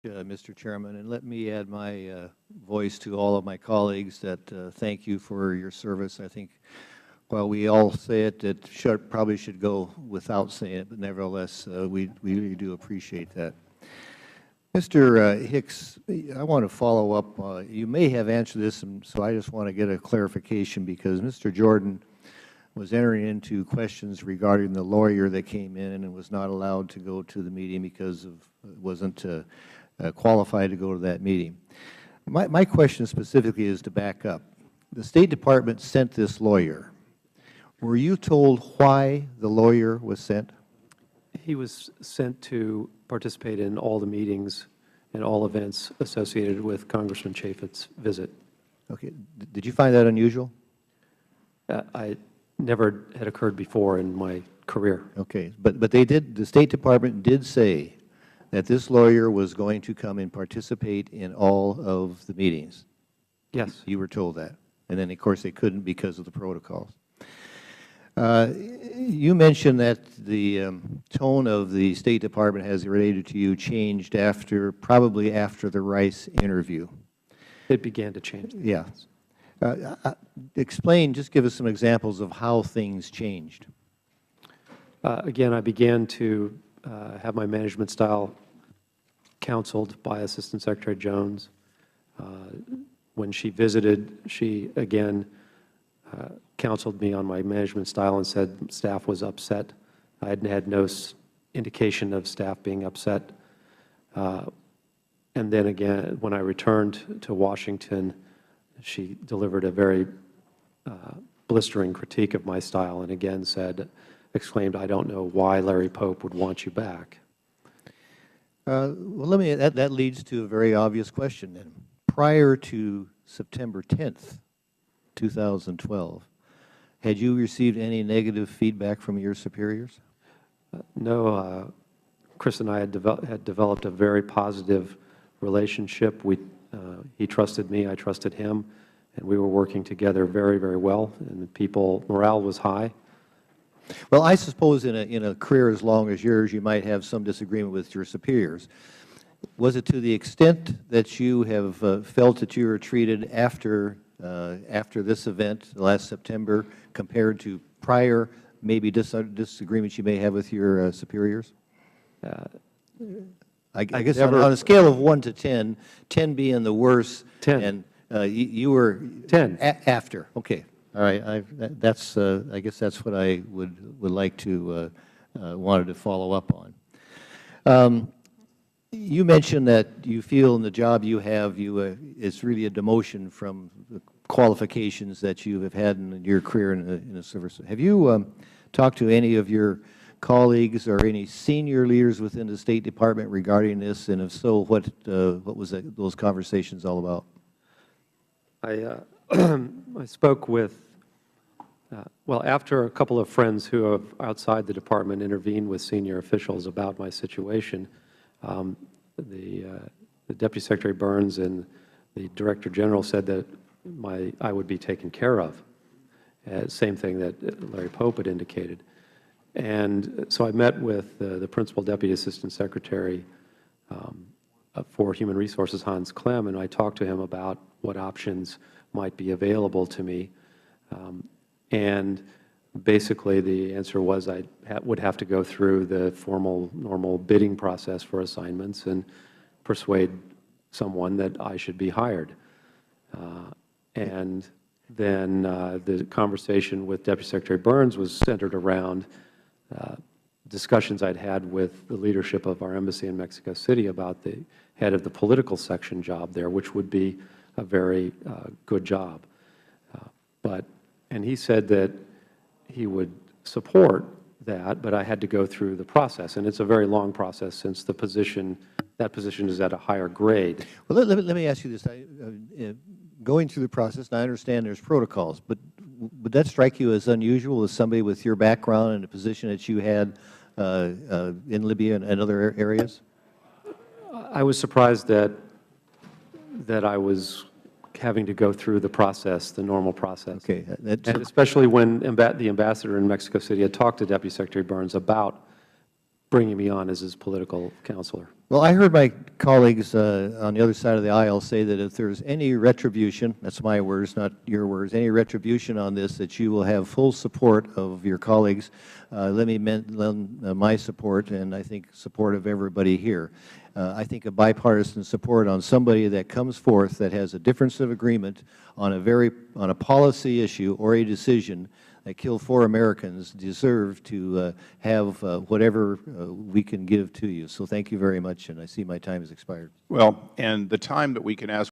Mr. Chairman, and let me add my voice to all of my colleagues that thank you for your service. I think while we all say it, it probably should go without saying it, but nevertheless, we really do appreciate that. Mr. Hicks, I want to follow up. You may have answered this, and so I just want to get a clarification because Mr. Jordan was entering into questions regarding the lawyer that came in and was not allowed to go to the meeting because of wasn't qualified to go to that meeting. My question specifically is to back up. The State Department sent this lawyer. Were you told why the lawyer was sent? He was sent to participate in all the meetings and all events associated with Congressman Chaffetz's visit. Okay. Did you find that unusual? I never had occurred before in my career. Okay. But they did, the State Department did say that this lawyer was going to come and participate in all of the meetings. Yes. You were told that. And then, of course, they couldn't because of the protocols. You mentioned that the tone of the State Department as related to you changed probably after the Rice interview. It began to change. Yeah. Explain, just give us some examples of how things changed. Again, I began to have my management style counseled by Assistant Secretary Jones. When she visited, she again counseled me on my management style and said staff was upset. I had had no indication of staff being upset. And then again, when I returned to Washington, she delivered a very blistering critique of my style and again exclaimed, "I don't know why Larry Pope would want you back." Well, that leads to a very obvious question then. Prior to September 10th, 2012, had you received any negative feedback from your superiors? No. Chris and I had developed a very positive relationship. He trusted me, I trusted him, and we were working together very, very well, and morale was high. Well, I suppose in a career as long as yours, you might have some disagreement with your superiors. Was it to the extent that you have felt that you were treated after this event last September compared to prior maybe disagreements you may have with your superiors? I guess on a scale of 1 to 10, 10 being the worst, 10. And you were 10 after. Okay. All right. I guess that's what I would like to wanted to follow up on. You mentioned that you feel in the job you have, it's really a demotion from the qualifications that you have had in your career in the service. Have you talked to any of your colleagues or any senior leaders within the State Department regarding this, and if so, what was those conversations all about? I spoke with, well, after a couple of friends who have outside the Department intervened with senior officials about my situation, the Deputy Secretary Burns and the Director General said that I would be taken care of. Same thing that Larry Pope had indicated. And so I met with the Principal Deputy Assistant Secretary for Human Resources, Hans Clem, and I talked to him about what options might be available to me. And basically the answer was I would have to go through the formal, normal bidding process for assignments and persuade someone that I should be hired. And then the conversation with Deputy Secretary Burns was centered around discussions I'd had with the leadership of our embassy in Mexico City about the head of the political section job there, which would be a very good job. And he said that he would support that, but I had to go through the process. And it's a very long process since that position is at a higher grade. Well, let me ask you this. Going through the process, and I understand there's protocols, but would that strike you as unusual as somebody with your background and the position that you had in Libya and other areas? I was surprised that I was having to go through the process, the normal process. Okay. And especially when the ambassador in Mexico City had talked to Deputy Secretary Burns about bringing me on as his political counselor. Well, I heard my colleagues on the other side of the aisle say that if there's any retribution, that's my words, not your words, any retribution on this, that you will have full support of your colleagues. Let me lend my support, and I think support of everybody here. I think a bipartisan support on somebody that comes forth that has a difference of agreement on a policy issue or a decision that killed 4 Americans deserve to have whatever we can give to you. So thank you very much, and I see my time has expired. Well, and the time that we can ask